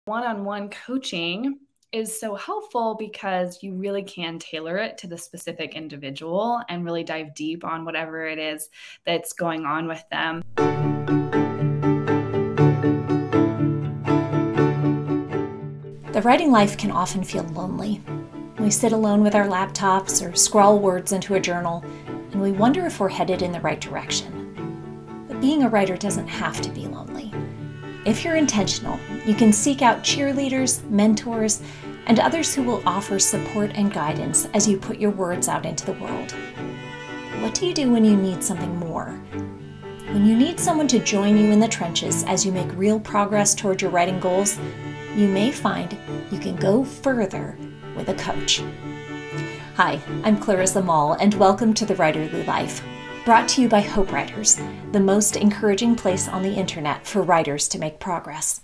One-on-one coaching is so helpful because you really can tailor it to the specific individual and really dive deep on whatever it is that's going on with them. The writing life can often feel lonely. We sit alone with our laptops or scrawl words into a journal, and we wonder if we're headed in the right direction. But being a writer doesn't have to be lonely. If you're intentional, you can seek out cheerleaders, mentors, and others who will offer support and guidance as you put your words out into the world. What do you do when you need something more? When you need someone to join you in the trenches as you make real progress toward your writing goals, you may find you can go further with a coach. Hi, I'm Clarissa Moll, and welcome to The Writerly Life, brought to you by Hope Writers, the most encouraging place on the internet for writers to make progress.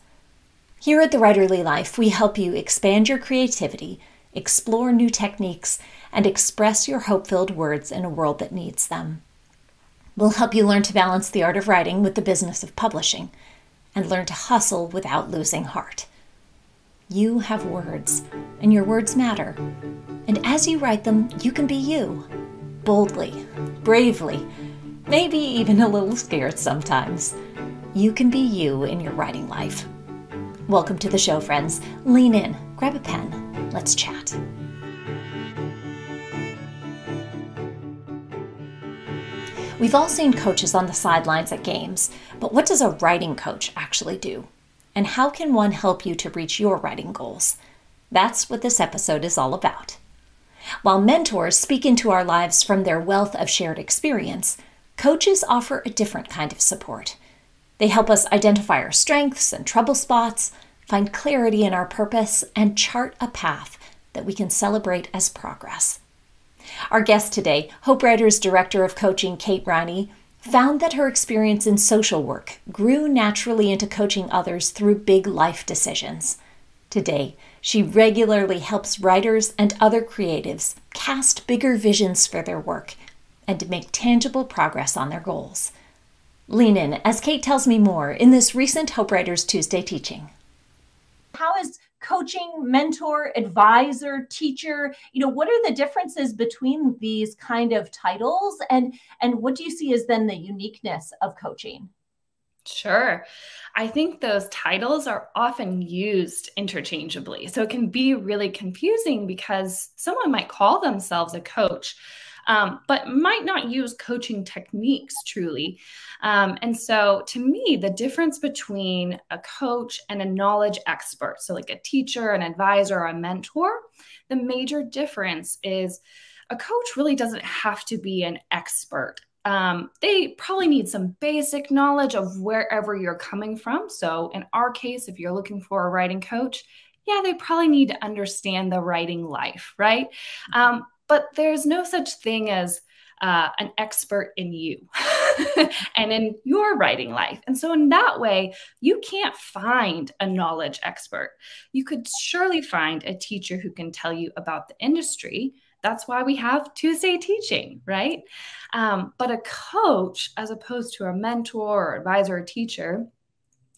Here at The Writerly Life, we help you expand your creativity, explore new techniques, and express your hope-filled words in a world that needs them. We'll help you learn to balance the art of writing with the business of publishing, and learn to hustle without losing heart. You have words, and your words matter. And as you write them, you can be you. Boldly, bravely, maybe even a little scared sometimes. You can be you in your writing life. Welcome to the show, friends. Lean in, grab a pen, let's chat. We've all seen coaches on the sidelines at games, but what does a writing coach actually do? And how can one help you to reach your writing goals? That's what this episode is all about. While mentors speak into our lives from their wealth of shared experience, coaches offer a different kind of support. They help us identify our strengths and trouble spots, find clarity in our purpose, and chart a path that we can celebrate as progress. Our guest today, Hope Writers Director of Coaching Kate Riney, found that her experience in social work grew naturally into coaching others through big life decisions. Today, she regularly helps writers and other creatives cast bigger visions for their work and to make tangible progress on their goals. Lean in as Kate tells me more in this recent Hope Writers Tuesday teaching. How is coaching, mentor, advisor, teacher, what are the differences between these kind of titles, and what do you see as then the uniqueness of coaching? Sure. I think those titles are often used interchangeably. So it can be really confusing because someone might call themselves a coach, but might not use coaching techniques truly. And so to me, the difference between a coach and a knowledge expert, so like a teacher, an advisor, or a mentor, the major difference is a coach really doesn't have to be an expert. They probably need some basic knowledge of wherever you're coming from. So in our case, if you're looking for a writing coach, yeah, they probably need to understand the writing life, right? But there's no such thing as an expert in you and in your writing life. And so in that way, you can't find a knowledge expert. You could surely find a teacher who can tell you about the industry. That's why we have Tuesday teaching, right? But a coach, as opposed to a mentor or advisor or teacher,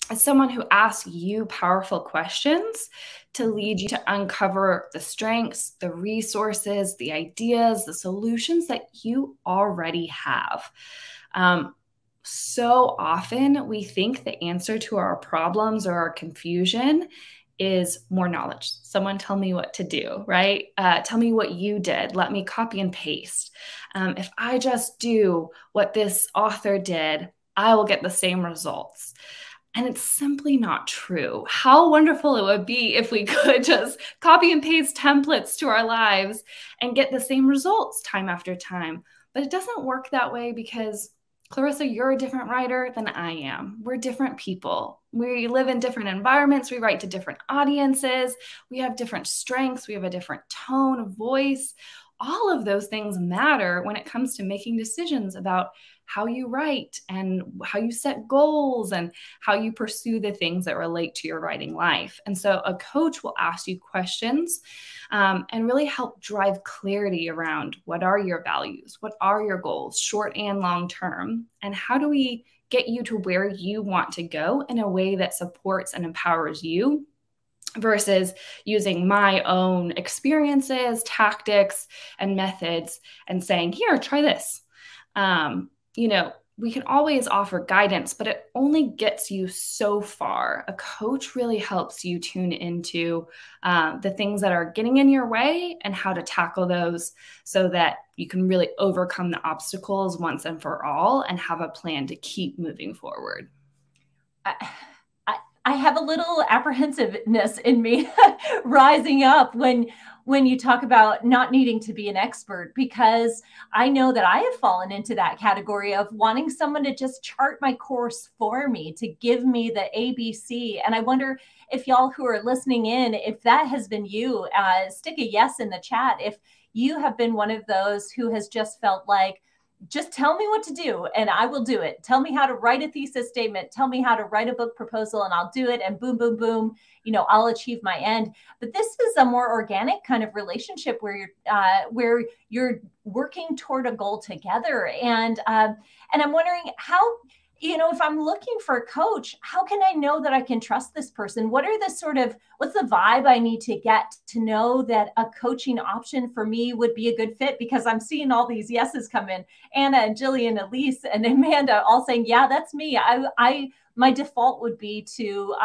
is someone who asks you powerful questions to lead you to uncover the strengths, the resources, the ideas, the solutions that you already have. So often we think the answer to our problems or our confusion is more knowledge. Someone tell me what to do, right? Tell me what you did. Let me copy and paste. If I just do what this author did, I will get the same results. And it's simply not true. How wonderful it would be if we could just copy and paste templates to our lives and get the same results time after time. But it doesn't work that way because, Clarissa, you're a different writer than I am. We're different people. We live in different environments. We write to different audiences. We have different strengths. We have a different tone of voice. All of those things matter when it comes to making decisions about how you write and how you set goals and how you pursue the things that relate to your writing life. And so a coach will ask you questions and really help drive clarity around what are your values, what are your goals, short and long term, and how do we get you to where you want to go in a way that supports and empowers you versus using my own experiences, tactics, and methods and saying, here, try this. You know, we can always offer guidance, but it only gets you so far. A coach really helps you tune into the things that are getting in your way and how to tackle those so that you can really overcome the obstacles once and for all and have a plan to keep moving forward. I have a little apprehensiveness in me rising up when you talk about not needing to be an expert, because I know that I have fallen into that category of wanting someone to just chart my course for me, to give me the ABC. And I wonder if y'all who are listening in, if that has been you, stick a yes in the chat. If you have been one of those who has just felt like, just tell me what to do and I will do it. Tell me how to write a thesis statement. Tell me how to write a book proposal and I'll do it. And boom, boom, boom, you know, I'll achieve my end. But this is a more organic kind of relationship where you're working toward a goal together. And I'm wondering how, you know, if I'm looking for a coach, how can I know that I can trust this person? What's the vibe I need to get to know that a coaching option for me would be a good fit? Because I'm seeing all these yeses come in. Anna and Jillian, Elise and Amanda all saying, yeah, that's me. My default would be to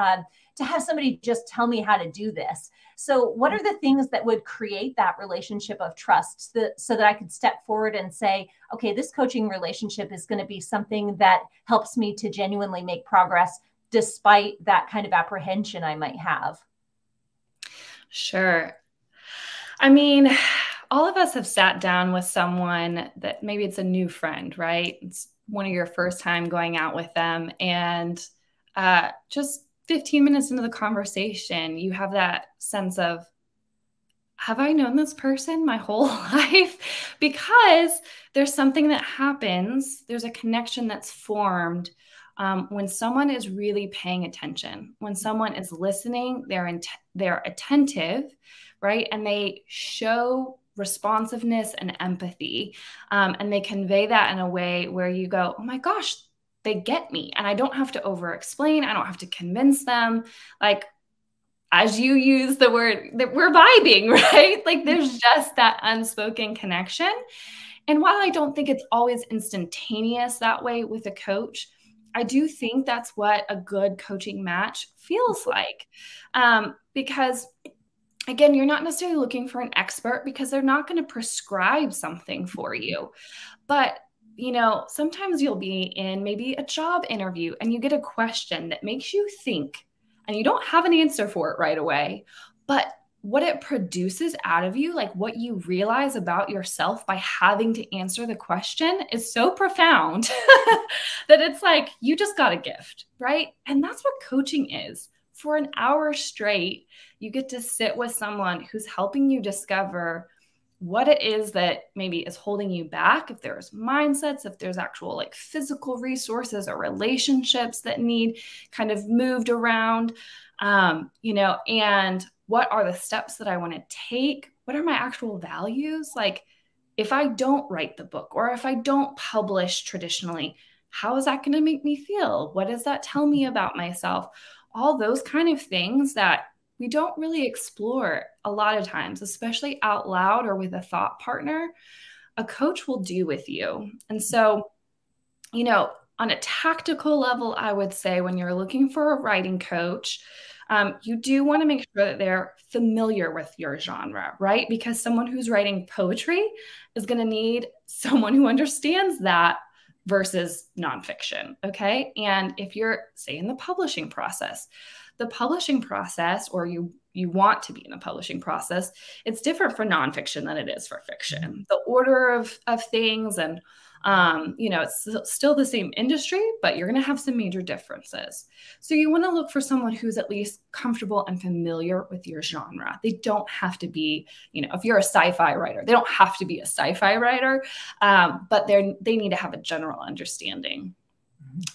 have somebody just tell me how to do this. So what are the things that would create that relationship of trust so that I could step forward and say, okay, this coaching relationship is going to be something that helps me to genuinely make progress despite that kind of apprehension I might have? Sure. I mean, all of us have sat down with someone that maybe it's a new friend, right? It's one of your first time going out with them, and just 15 minutes into the conversation, you have that sense of, have I known this person my whole life? Because there's something that happens, there's a connection that's formed when someone is really paying attention, when someone is listening, they're attentive, right? And they show responsiveness and empathy, and they convey that in a way where you go, oh my gosh, they get me. And I don't have to over-explain. I don't have to convince them. Like, as you use the word, that we're vibing, right? Like there's just that unspoken connection. And while I don't think it's always instantaneous that way with a coach, I do think that's what a good coaching match feels like. Because again, you're not necessarily looking for an expert because they're not going to prescribe something for you. But you know, sometimes you'll be in maybe a job interview and you get a question that makes you think and you don't have an answer for it right away, but what it produces out of you, like what you realize about yourself by having to answer the question is so profound that it's like, you just got a gift, right? And that's what coaching is. For an hour straight, you get to sit with someone who's helping you discover what it is that maybe is holding you back, if there's mindsets, if there's actual like physical resources or relationships that need kind of moved around, you know, and what are the steps that I want to take? What are my actual values? Like if I don't write the book or if I don't publish traditionally, how is that going to make me feel? What does that tell me about myself? All those kind of things that we don't really explore a lot of times, especially out loud or with a thought partner, a coach will do with you. And so, you know, on a tactical level, I would say when you're looking for a writing coach, you do want to make sure that they're familiar with your genre, right? Because someone who's writing poetry is going to need someone who understands that versus nonfiction, okay? And if you're, say, in the publishing process, or you want to be in a publishing process, it's different for nonfiction than it is for fiction. The order of things and, you know, it's still the same industry, but you're going to have some major differences. So you want to look for someone who's at least comfortable and familiar with your genre. They don't have to be, you know, if you're a sci-fi writer, they don't have to be a sci-fi writer, but they need to have a general understanding.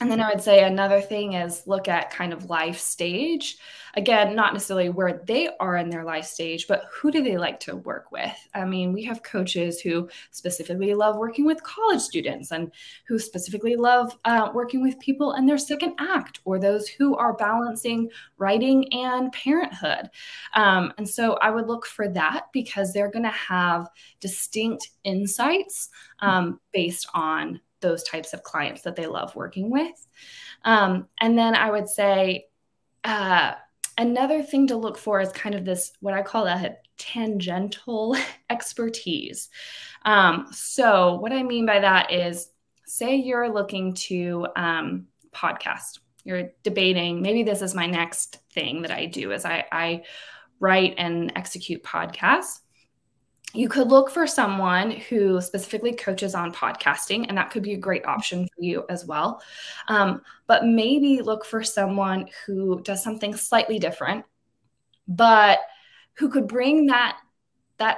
And then I would say another thing is look at kind of life stage. Again, not necessarily where they are in their life stage, but who do they like to work with? I mean, we have coaches who specifically love working with college students and who specifically love working with people in their second act, or those who are balancing writing and parenthood. And so I would look for that, because they're going to have distinct insights based on those types of clients that they love working with. And then I would say another thing to look for is kind of this, what I call a tangential expertise. So what I mean by that is, say you're looking to podcast, you're debating, maybe this is my next thing that I do, is I write and execute podcasts. You could look for someone who specifically coaches on podcasting, and that could be a great option for you as well. But maybe look for someone who does something slightly different, but who could bring that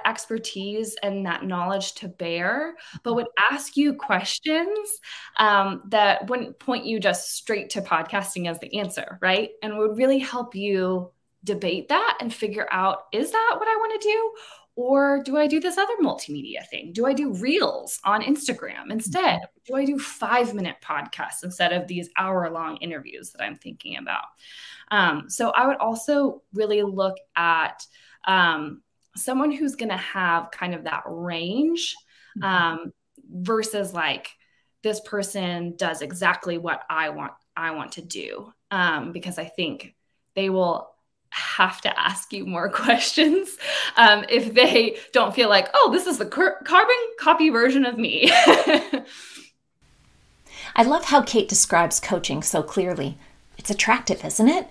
expertise and that knowledge to bear, but would ask you questions that wouldn't point you just straight to podcasting as the answer, right? And would really help you debate that and figure out, is that what I want to do? Or do I do this other multimedia thing? Do I do reels on Instagram instead? Do I do 5-minute podcasts instead of these hour-long interviews that I'm thinking about? So I would also really look at someone who's going to have kind of that range versus like, this person does exactly what I want to do, because I think they will have to ask you more questions if they don't feel like, oh, this is the carbon copy version of me. I love how Kate describes coaching so clearly. It's attractive, isn't it?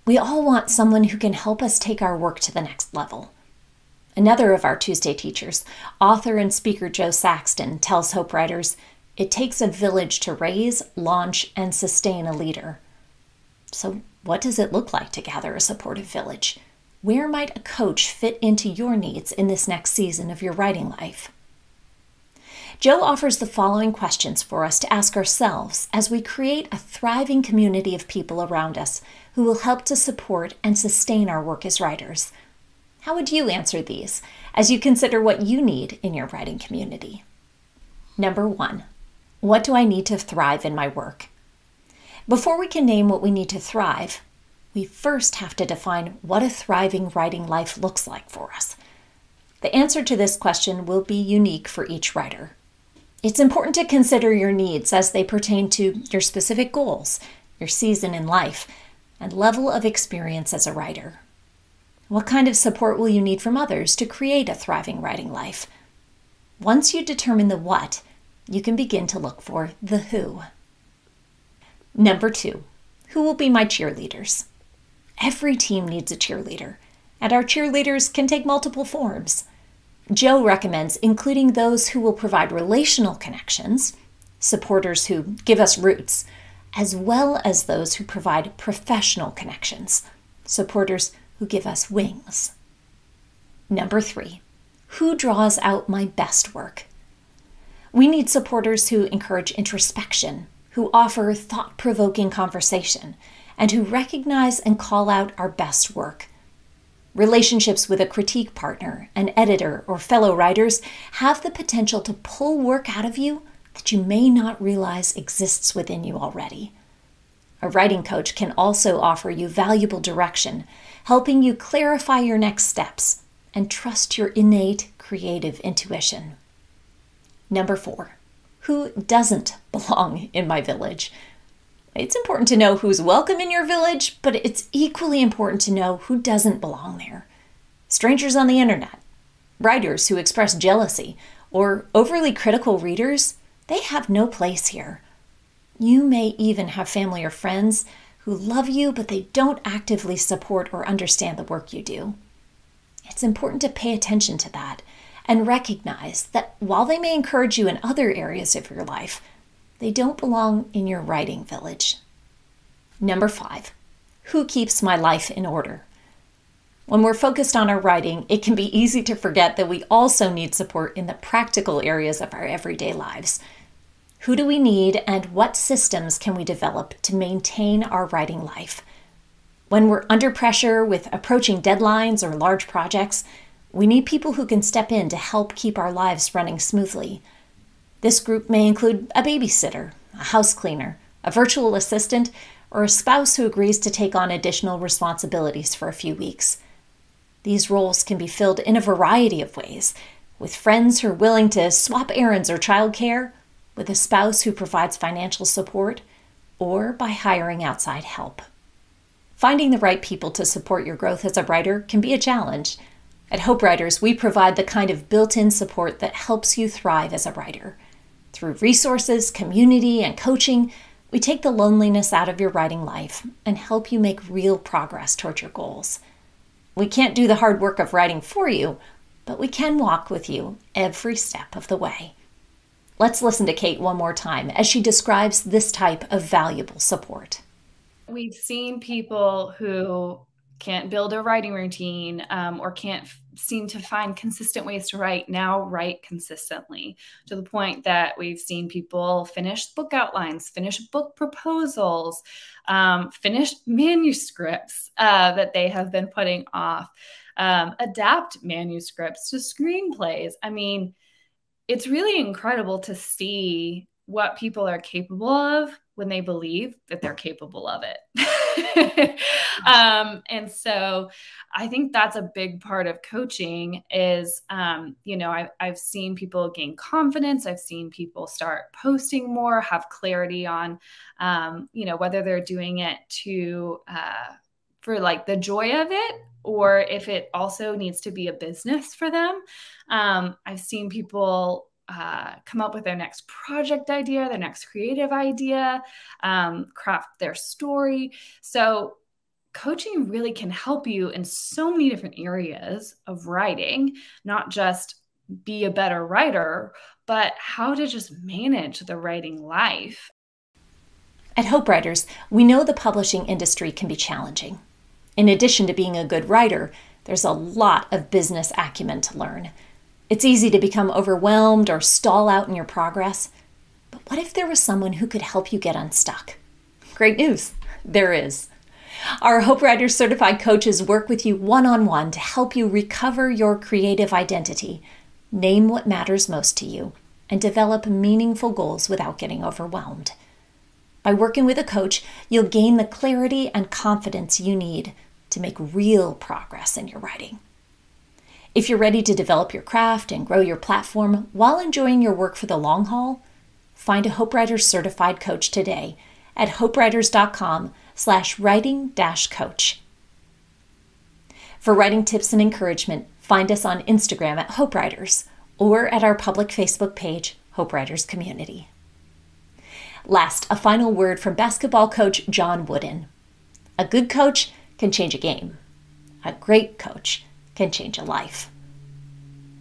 We all want someone who can help us take our work to the next level. Another of our Tuesday teachers, author and speaker Joe Saxton, tells Hope writers, it takes a village to raise, launch, and sustain a leader. So what does it look like to gather a supportive village? Where might a coach fit into your needs in this next season of your writing life? Joe offers the following questions for us to ask ourselves as we create a thriving community of people around us who will help to support and sustain our work as writers. How would you answer these as you consider what you need in your writing community? Number 1, what do I need to thrive in my work? Before we can name what we need to thrive, we first have to define what a thriving writing life looks like for us. The answer to this question will be unique for each writer. It's important to consider your needs as they pertain to your specific goals, your season in life, and level of experience as a writer. What kind of support will you need from others to create a thriving writing life? Once you determine the what, you can begin to look for the who. Number 2, who will be my cheerleaders? Every team needs a cheerleader, and our cheerleaders can take multiple forms. Joe recommends including those who will provide relational connections, supporters who give us roots, as well as those who provide professional connections, supporters who give us wings. Number 3, who draws out my best work? We need supporters who encourage introspection, who offer thought-provoking conversation, and who recognize and call out our best work. Relationships with a critique partner, an editor, or fellow writers have the potential to pull work out of you that you may not realize exists within you already. A writing coach can also offer you valuable direction, helping you clarify your next steps and trust your innate creative intuition. Number 4, who doesn't belong in my village? It's important to know who's welcome in your village, but it's equally important to know who doesn't belong there. Strangers on the internet, writers who express jealousy, or overly critical readers, they have no place here. You may even have family or friends who love you, but they don't actively support or understand the work you do. It's important to pay attention to that and recognize that while they may encourage you in other areas of your life, they don't belong in your writing village. Number 5, who keeps my life in order? When we're focused on our writing, it can be easy to forget that we also need support in the practical areas of our everyday lives. Who do we need, and what systems can we develop to maintain our writing life? When we're under pressure with approaching deadlines or large projects, we need people who can step in to help keep our lives running smoothly. This group may include a babysitter, a house cleaner, a virtual assistant, or a spouse who agrees to take on additional responsibilities for a few weeks. These roles can be filled in a variety of ways, with friends who are willing to swap errands or childcare, with a spouse who provides financial support, or by hiring outside help. Finding the right people to support your growth as a writer can be a challenge. At Hope Writers, we provide the kind of built-in support that helps you thrive as a writer. Through resources, community, and coaching, we take the loneliness out of your writing life and help you make real progress towards your goals. We can't do the hard work of writing for you, but we can walk with you every step of the way. Let's listen to Kate one more time as she describes this type of valuable support. We've seen people who can't build a writing routine or can't seem to find consistent ways to write now write consistently, to the point that we've seen people finish book outlines, finish book proposals, finish manuscripts that they have been putting off, adapt manuscripts to screenplays. I mean, it's really incredible to see what people are capable of when they believe that they're capable of it. And so I think that's a big part of coaching is, I've seen people gain confidence. I've seen people start posting more, have clarity on, whether they're doing it for like the joy of it, or if it also needs to be a business for them. I've seen people come up with their next project idea, their next creative idea, craft their story. So coaching really can help you in so many different areas of writing, not just be a better writer, but how to just manage the writing life. At Hope Writers, we know the publishing industry can be challenging. In addition to being a good writer, there's a lot of business acumen to learn. It's easy to become overwhelmed or stall out in your progress. But what if there was someone who could help you get unstuck? Great news, there is. Our Hope Writers certified coaches work with you one-on-one to help you recover your creative identity, name what matters most to you, and develop meaningful goals without getting overwhelmed. By working with a coach, you'll gain the clarity and confidence you need to make real progress in your writing. If you're ready to develop your craft and grow your platform while enjoying your work for the long haul, find a Hope Writers certified coach today at hopewriters.com/writing-coach. For writing tips and encouragement, find us on Instagram at Hope Writers or at our public Facebook page, Hope Writers Community. Last, a final word from basketball coach John Wooden. A good coach can change a game. A great coach can change a life.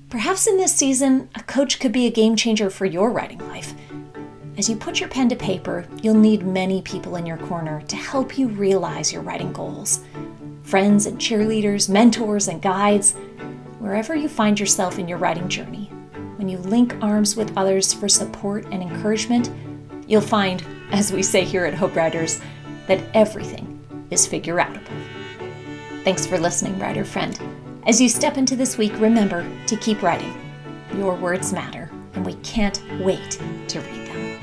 Perhaps in this season, a coach could be a game changer for your writing life. As you put your pen to paper, you'll need many people in your corner to help you realize your writing goals. Friends and cheerleaders, mentors and guides, wherever you find yourself in your writing journey. When you link arms with others for support and encouragement, you'll find, as we say here at Hope Writers, that everything is figure-outable. Thanks for listening, writer friend. As you step into this week, remember to keep writing. Your words matter, and we can't wait to read them.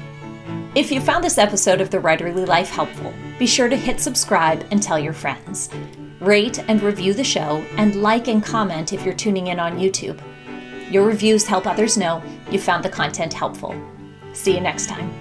If you found this episode of The Writerly Life helpful, be sure to hit subscribe and tell your friends. Rate and review the show, and like and comment if you're tuning in on YouTube. Your reviews help others know you found the content helpful. See you next time.